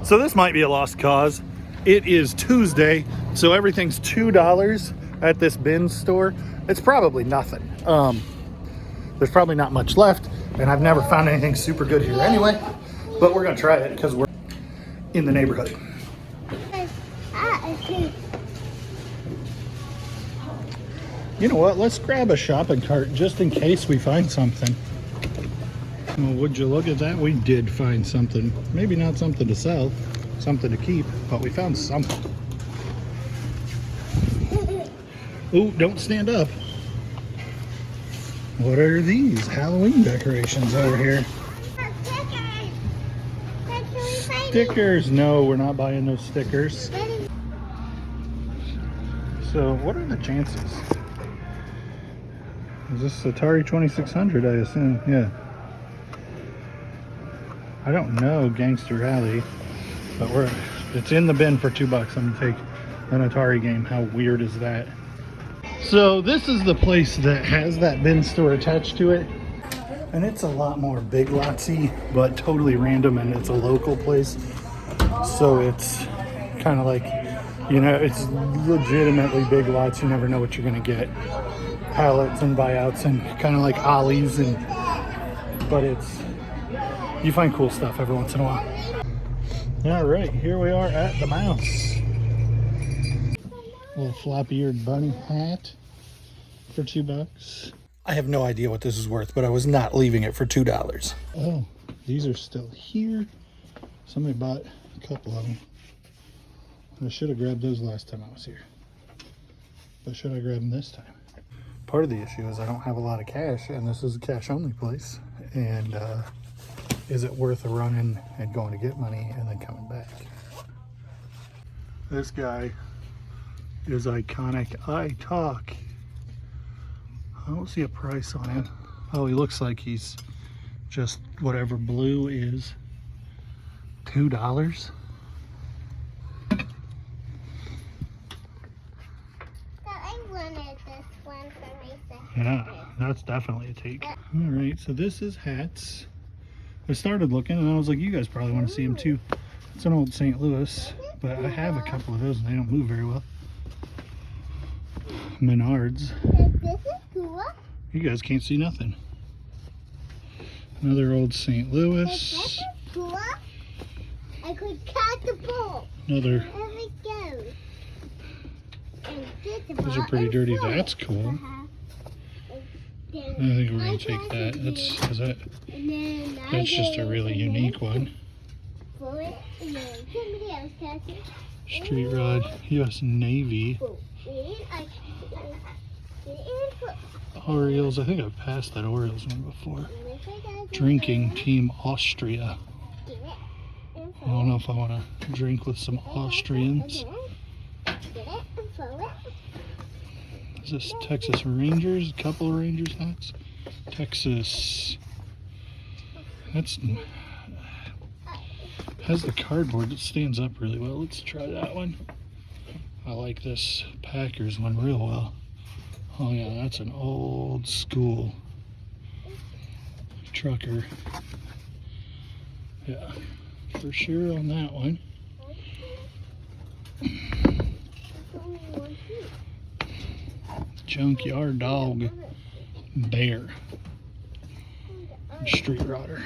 So this might be a lost cause. It is Tuesday, so everything's $2 at this bin store. It's probably nothing. There's probably not much left, and I've never found anything super good here anyway, but we're gonna try it because we're in the neighborhood. You know what, let's grab a shopping cart just in case we find something. Well, would you look at that? We did find something. Maybe not something to sell, something to keep, but we found something. Ooh, don't stand up. What are these Halloween decorations over here? Stickers. No, we're not buying those stickers. So what are the chances? Is this Atari 2600, I assume? Yeah. I don't know Gangster Rally, but it's in the bin for $2. I'm gonna take an Atari game. How weird is that? So this is the place that has that bin store attached to it. And it's a lot more Big Lotsy, but totally random, and it's a local place. So it's kind of like, you know, it's legitimately Big Lots. You never know what you're gonna get. Pallets and buyouts and kind of like Ollie's, but you find cool stuff every once in a while. All right, here we are at the Mouse. Little floppy-eared bunny hat for $2. I have no idea what this is worth, but I was not leaving it for $2. Oh, these are still here. Somebody bought a couple of them. I should have grabbed those last time I was here, but should I grab them this time? Part of the issue is I don't have a lot of cash, and this is a cash-only place. And is it worth a run-in and going to get money and then coming back? This guy is iconic. I Talk. I don't see a price on him. Oh, he looks like he's just whatever blue is. $2. Yeah, that's definitely a take. All right, so this is hats. I started looking and I was like, you guys probably want to see them too. It's an old St. Louis, but I have a couple of those and they don't move very well. Menards. You guys can't see nothing. Another old St. Louis. I could catch the ball. Another. There we go. Those are pretty dirty. That's cool. I think we're gonna take that. That's just a really unique one. Street Rod, U.S. Navy. Orioles, I think I've passed that Orioles one before. Drinking Team Austria. I don't know if I want to drink with some Austrians. Is this Texas Rangers? A couple of Rangers hats. Texas. Has the cardboard that stands up really well. Let's try that one. I like this Packers one real well. Oh yeah, that's an old school trucker. Yeah, for sure on that one. Junkyard Dog Bear. Street Rodder.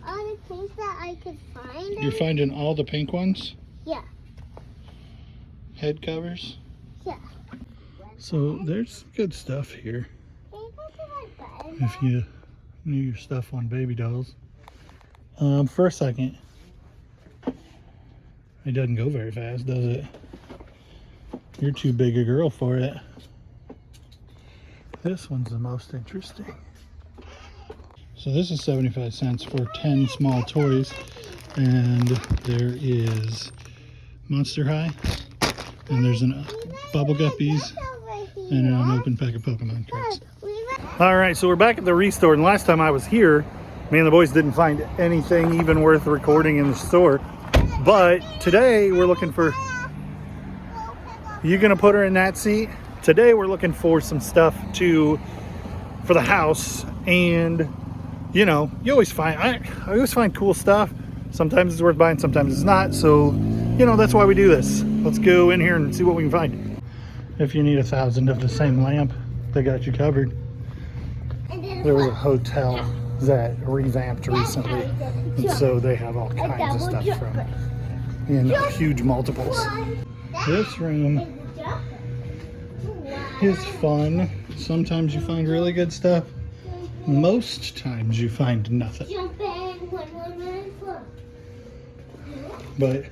Other things that I could find. You're finding all the pink ones? Yeah. Head covers? Yeah. So there's good stuff here. If you knew your stuff on baby dolls. For a second. It doesn't go very fast, does it? You're too big a girl for it. This one's the most interesting. So this is 75 cents for 10 small toys, and there is Monster High, and there's an Bubble Guppies, and an open pack of Pokemon cards. All right, so we're back at the Restore, and last time I was here, me and the boys didn't find anything even worth recording in the store, but today we're looking for... You gonna put her in that seat? Today we're looking for some stuff to for the house. And you know, you always find, I always find cool stuff. Sometimes it's worth buying, sometimes it's not. So, you know, that's why we do this. Let's go in here and see what we can find. If you need 1,000 of the same lamp, they got you covered. There was a hotel that revamped recently, and so they have all kinds of stuff from in huge multiples. This room is fun. Sometimes you find really good stuff. Most times you find nothing. But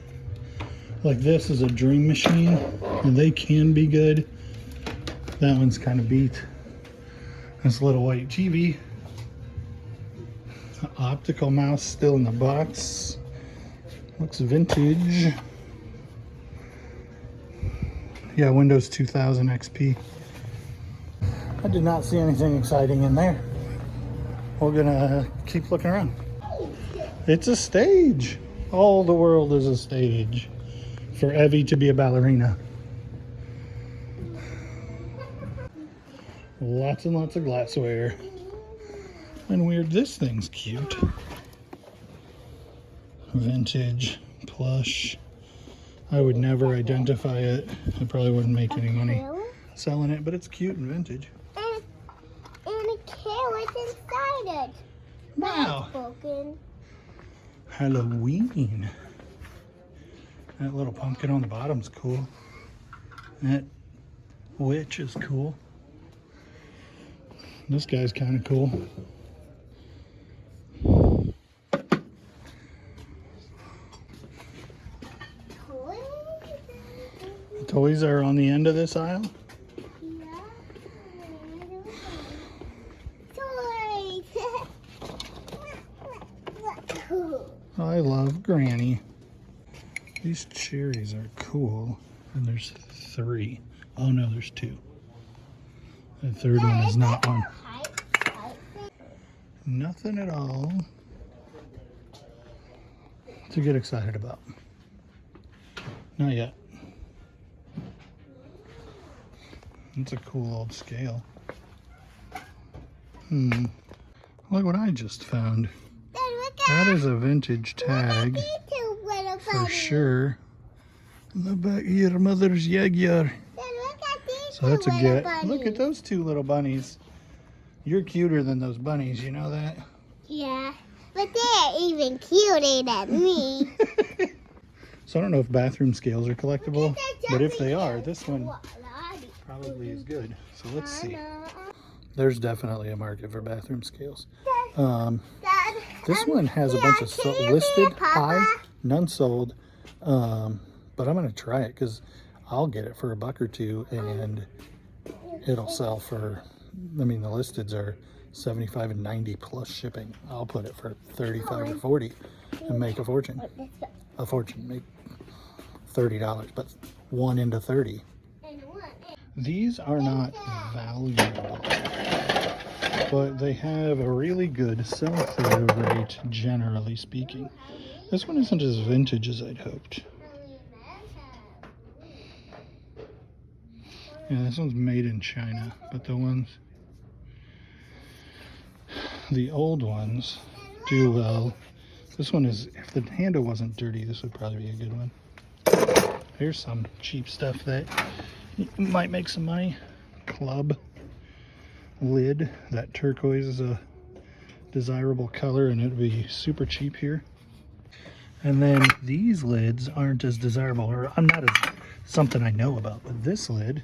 like this is a dream machine, and they can be good. That one's kind of beat. This little white TV. Optical mouse still in the box. Looks vintage. Yeah, Windows 2000 XP. I did not see anything exciting in there. We're gonna keep looking around. It's a stage. All the world is a stage for Evie to be a ballerina. Lots and lots of glassware. And weird, this thing's cute. Vintage, plush. I would never identify it. I probably wouldn't make any money selling it, but it's cute and vintage. And a carrot inside it. Wow. Broken. Halloween. That little pumpkin on the bottom's cool. That witch is cool. This guy's kind of cool. Toys are on the end of this aisle. I love Granny. These cherries are cool. And there's 3. Oh no, there's 2. The third one is not one. Nothing at all to get excited about. Not yet. It's a cool old scale. Look what I just found. That is a vintage tag for sure. In the back of your mother's Jaguar. So that's a get. Look at those 2 little bunnies. You're cuter than those bunnies, you know that? Yeah, but they're even cuter than me. So I don't know if bathroom scales are collectible, but if they are, this one probably is good. So let's see. There's definitely a market for bathroom scales. This one has a bunch of listed high, none sold. But I'm going to try it because I'll get it for $1 or $2 and it'll sell for, I mean, the listeds are 75 and 90 plus shipping. I'll put it for 35 or 40 and make a fortune. A fortune, make $30, but 1 into 30. These are not valuable, but they have a really good sell-through rate, generally speaking. This one isn't as vintage as I'd hoped. Yeah, this one's made in China, but the old ones do well. This one is, if the handle wasn't dirty, this would probably be a good one. Here's some cheap stuff that might make some money. Club lid. That turquoise is a desirable color and it'd be super cheap here. And then these lids aren't as desirable, or I'm not as something I know about, but this lid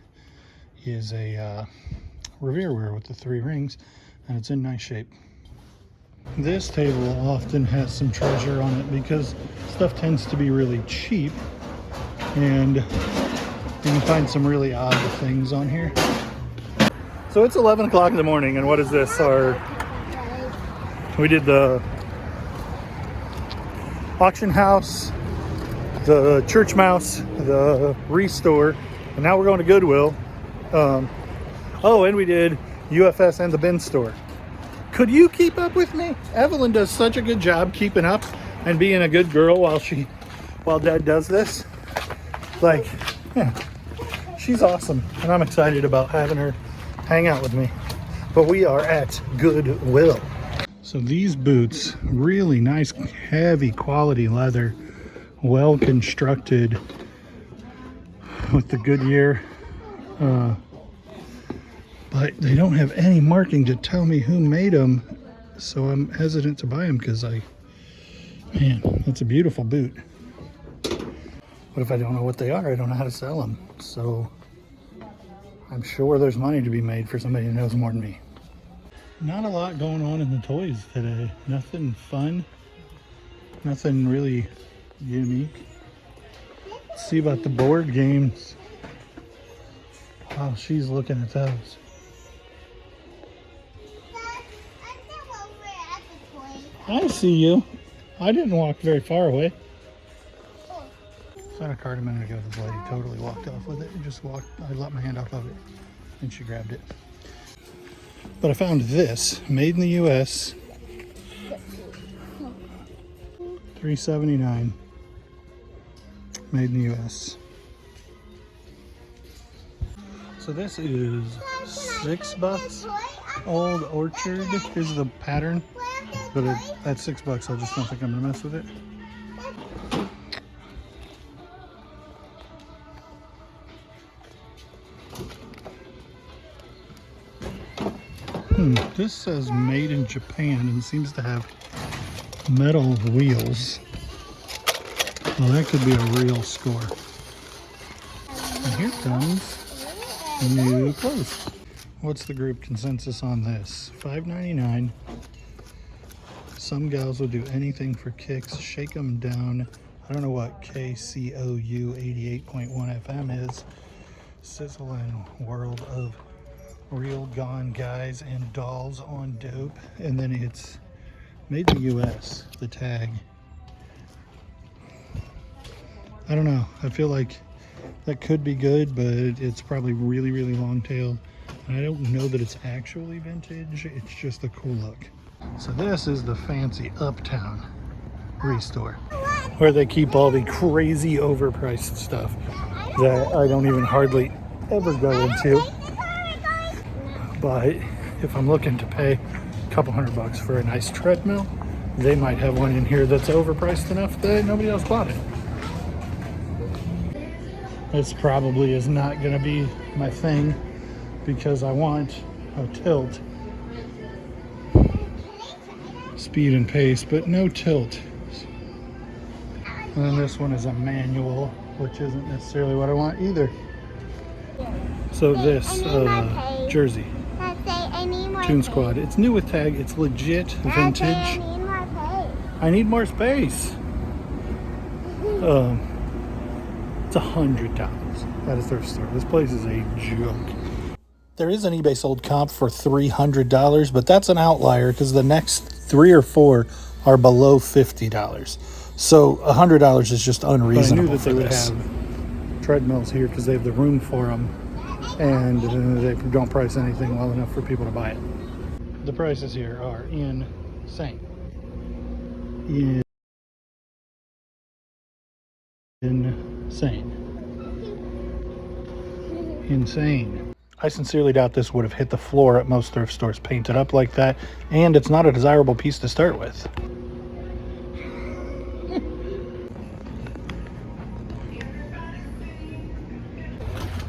is a Revereware with the 3 rings, and it's in nice shape. This table often has some treasure on it because stuff tends to be really cheap, and you can find some really odd things on here. So it's 11 o'clock in the morning, and what is this? We did the auction house, the church mouse, the restore, and now we're going to Goodwill. Oh, and we did UFS and the bin store. Could you keep up with me? Evelyn does such a good job keeping up and being a good girl while Dad does this. Like, yeah, she's awesome, and I'm excited about having her hang out with me. but we are at Goodwill. So these boots, really nice, heavy quality leather, well constructed with the Goodyear. But they don't have any marking to tell me who made them, so I'm hesitant to buy them because man, that's a beautiful boot. But if I don't know what they are, I don't know how to sell them. So I'm sure there's money to be made for somebody who knows more than me. Not a lot going on in the toys today. Nothing fun. Nothing really unique. Let's see about the board games. Wow, she's looking at those. I see you. I didn't walk very far away. I had a card a minute ago. The lady totally walked off with it and just walked. I let my hand off of it and she grabbed it. But I found this, made in the US, $3.79, made in the US. So this is $6. Old Orchard is the pattern, but at $6, I just don't think I'm gonna mess with it. This says made in Japan and seems to have metal wheels. Well, that could be a real score. And here comes new clothes. What's the group consensus on this? $5.99. Some gals will do anything for kicks. Shake them down. I don't know what KCOU 88.1 FM is. Sizzling world of real gone guys and dolls on dope. And then it's made in the US, the tag. I don't know. I feel like that could be good, but it's probably really, really long tailed. And I don't know that it's actually vintage. It's just a cool look. So this is the fancy Uptown Restore, where they keep all the crazy overpriced stuff that I don't even hardly ever go into. But if I'm looking to pay a couple $100 for a nice treadmill, they might have one in here that's overpriced enough that nobody else bought it. This probably is not going to be my thing because I want a tilt. Speed and pace, but no tilt. And then this one is a manual, which isn't necessarily what I want either. So this jersey, Toon Squad. It's new with tag. It's legit vintage. I need more space. It's $100 at a thrift store. This place is a joke. There is an eBay sold comp for $300, but that's an outlier because the next 3 or 4 are below $50. So $100 is just unreasonable. But I knew that they would have treadmills here because they have the room for them, and they don't price anything well enough for people to buy it. The prices here are insane. Insane. I sincerely doubt this would have hit the floor at most thrift stores painted up like that, and it's not a desirable piece to start with.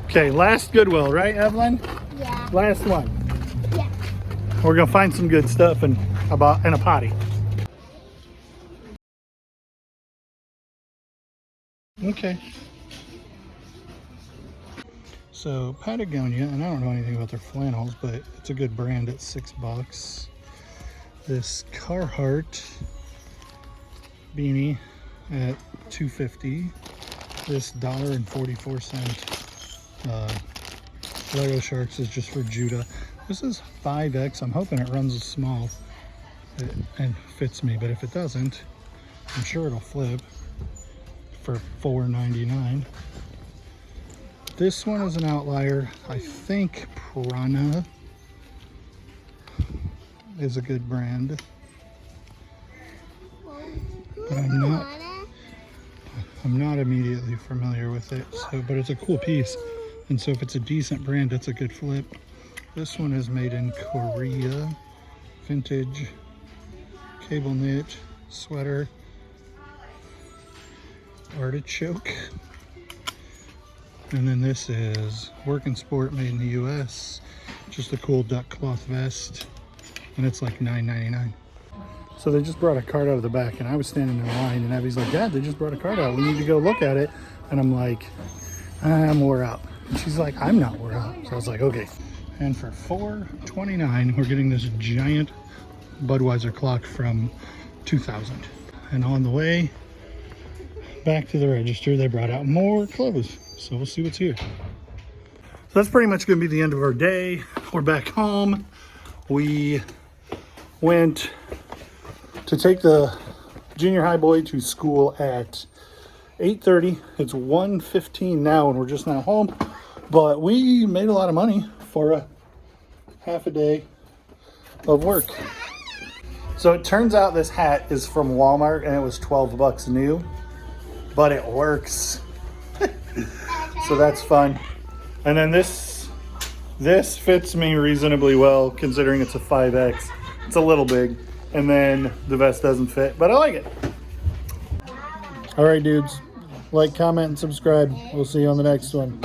Okay, last Goodwill, right, Evelyn? Yeah. Last one. Yeah. We're gonna find some good stuff and a potty. Okay. So Patagonia, and I don't know anything about their flannels, but it's a good brand at $6. This Carhartt beanie at $2.50. This $1.44 Lego Sharks is just for Judah. This is 5X. I'm hoping it runs small and fits me, but if it doesn't, I'm sure it'll flip for $4.99. This one is an outlier. I think Prana is a good brand, but I'm not immediately familiar with it. So, but it's a cool piece, and so if it's a decent brand, it's a good flip. This one is made in Korea. Vintage cable knit sweater. Artichoke. And then this is Working Sport made in the US. Just a cool duck cloth vest. And it's like $9.99. So they just brought a cart out of the back, and I was standing in line, and Abby's like, Dad, they just brought a cart out. We need to go look at it. And I'm like, I'm wore out. And she's like, I'm not wore out. So I was like, okay. And for $4.29, we're getting this giant Budweiser clock from 2000. And on the way back to the register, they brought out more clothes. So we'll see what's here. So that's pretty much going to be the end of our day. We're back home. We went to take the junior high boy to school at 8:30. It's 1:15 now, and we're just now home. But we made a lot of money for a half a day of work. So it turns out this hat is from Walmart, and it was 12 bucks new, but it works. So that's fun. And then this fits me reasonably well, considering it's a 5X. It's a little big. And then the vest doesn't fit, but I like it. All right, dudes. Like, comment, and subscribe. We'll see you on the next one.